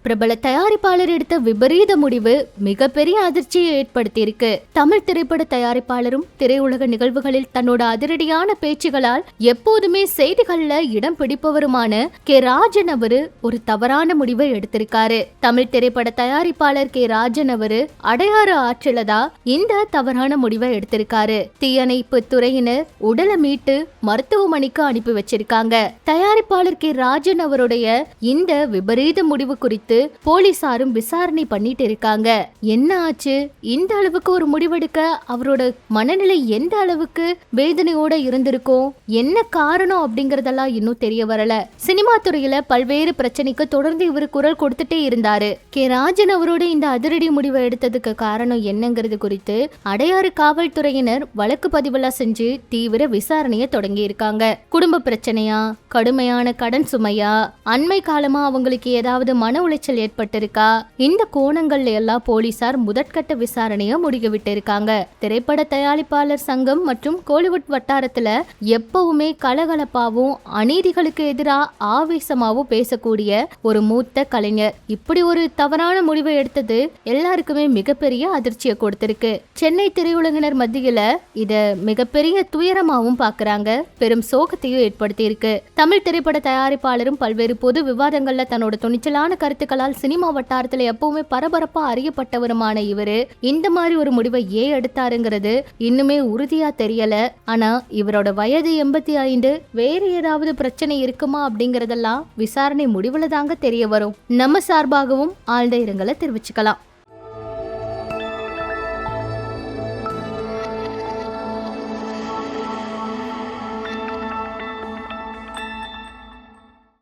பிரபல தயாரிப்பாளர் எடுத்த விபரீத முடிவு மிகப்பெரிய அதிர்ச்சியை ஏற்படுத்தியிருக்கு. தமிழ் திரைப்பட தயாரிப்பாளரும் திரையுலக நிகழ்வுகளில் தன்னோட அதிரடியான பேச்சுகளால் எப்போதுமே செய்திகள்ல இடம் பிடிப்பவருமான கே ராஜன் அவரு ஒரு தவறான முடிவை எடுத்திருக்காரு. தமிழ் திரைப்பட தயாரிப்பாளர் கே ராஜன் அவரு அடையாறு ஆற்றிலதா இந்த தவறான முடிவை எடுத்திருக்காரு. தீயணைப்பு துறையினர் உடலை மீட்டு மருத்துவமனைக்கு அனுப்பி வச்சிருக்காங்க. தயாரிப்பாளர் கே ராஜன் அவருடைய இந்த விபரீத முடிவு குறித்து போலீசாரும் விசாரணை பண்ணிட்டு இருக்காங்க. என்ன ஆச்சு, இந்த அளவுக்கு ஒரு முடிவெடுக்க அவரோட மனநிலை எந்த அளவுக்கு வேதனையோட இருந்திருக்கும், என்ன காரணம் அப்படிங்கறதெல்லாம் இன்னும் தெரிய வரல. சினிமா துறையில பல்வேறு பிரச்சனைக்கு தொடர்ந்து இவர் குரல் கொடுத்துட்டே இருந்தாரு. கே ராஜன் அவரோட இந்த அதிரடி முடிவை எடுத்ததுக்கு காரணம் என்னங்கிறது குறித்து அடையாறு காவல்துறையினர் வழக்கு பதிவெல்லாம் செஞ்சு தீவிர விசாரணையை தொடங்கி இருக்காங்க. குடும்ப பிரச்சனையா, கடுமையான கடன் சுமையா, அண்மை காலமா அவங்களுக்கு ஏதாவது மன உளைச்சல் ஏற்பட்டிருக்கா, இந்த கோணங்கள்ல எல்லாம் போலீசார் முதற்கட்ட விசாரணைய முடிவிட்டு இருக்காங்க. திரைப்பட தயாரிப்பாளர் சங்கம் மற்றும் கோலிவுட் வட்டாரத்துல எப்பவுமே கலகலப்பாவும் அநீதிகளுக்கு எதிராக ஆவேசமாவும் பேசக்கூடிய ஒரு மூத்த கலைஞர் இப்படி ஒரு தவறான முடிவை எடுத்தது எல்லாருக்குமே மிகப்பெரிய அதிர்ச்சியை கொடுத்திருக்கு. சென்னை திரையுலகினர் மத்தியில இத மிகப்பெரிய துயரமாவும் பாக்குறாங்க, பெரும் சோகத்தையும் ஏற்படுத்தி இருக்கு. தமிழ் திரைப்பட தயாரிப்பாளரும் பல்வேறு பொது விவாதங்கள்ல தன்னோட துணிச்சலான கருத்துக்களால் சினிமா வட்டாரத்துல எப்பவுமே பரபரப்பா அறியப்பட்டவருமான இவரு இந்த மாதிரி ஒரு முடிவை ஏன் எடுத்தாருங்கிறது இன்னுமே உறுதியா தெரியல. ஆனா இவரோட வயது 85, வேற ஏதாவது பிரச்சனை இருக்குமா அப்படிங்கறதெல்லாம் விசாரணை முடிவுல தாங்க தெரிய வரும். நம்ம சார்பாகவும் ஆழ்ந்த இரங்கலை தெரிவிச்சுக்கலாம்.